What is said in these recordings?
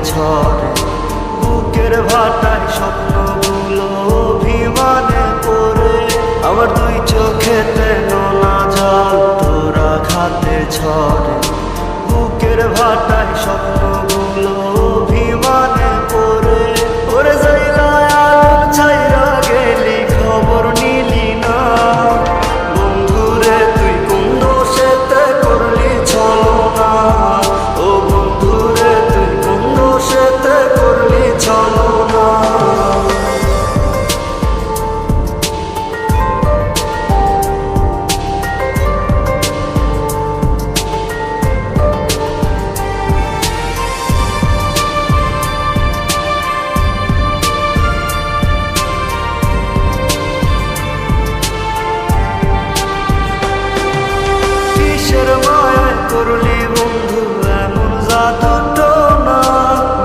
ঝরে, বুকের ভাটায় স্বপ্নগুলো অভিমানে পড়ে, আমার দুই চোখেতে নোনা জল তোর আঘাতে ঝরে, বুকের ভাটায় স্বপ্নগুলো অভিমানে পড়ে। ওরে যাইলা আলোর ছাইরা গেলি, খবর নিলি না বন্ধুরে, তুই কোন দোষেতে করলি ছলনা। ও বন্ধুরে, তুই কোন দোষেতে করলি ছলনা। করলি বন্ধু এমন জাদু না,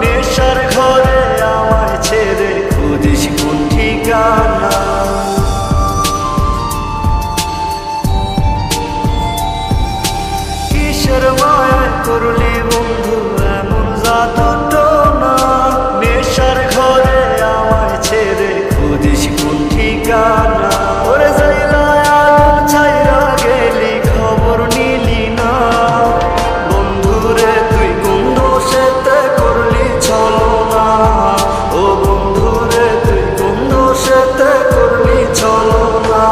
নেশার ঘরে আমায় ছেড়ে খুঁজিস কোন ঠিকানা। কিসের মায়ায় করলি বন্ধু এমন জাদু না, নেশার ঘরে আমায় ছেড়ে খুঁজিস কোন ঠিকানা। ওরে যাইলা আলোর ছাইরা গেলি, খবর নিলি না বন্ধুরে, তুই কোন দোষেতে করলি ছলনা। ও বন্ধুরে, তুই কোন দোষেতে করলি ছলনা।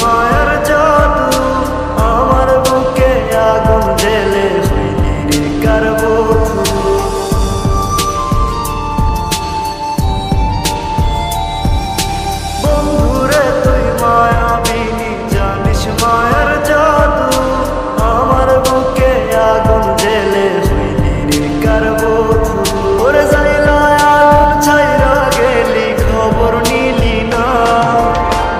মায়ার জাদু আমার বুকে আগুন জ্বেলে হইলি রে কার বধূ। বন্ধুরে তুই মায়াবিনী, জানিস মায়ার জাদু আমার বুকে আগুন জ্বেলে হইলি রে কার বধূ। ওরে যাইলা আলোর ছাইরা গেলি, খবর নিলি না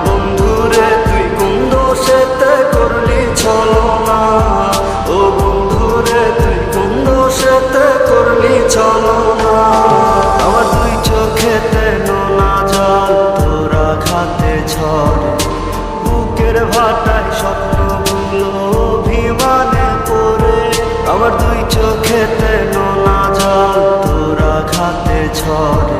বন্ধুরে, তুই কোন দোষেতে করলি ছলনা। ও বন্ধুরে, তুই কোন দোষেতে করলি ছলনা। আমার দুই চোখেতে নোনা জল তোর আঘাতে ঝরে, বুকের ভাটায় স্বপ্নগুলো অভিমানে পড়ে, আমার দুই চোখেতে নোনা জল তোর আঘাতে ঝরে,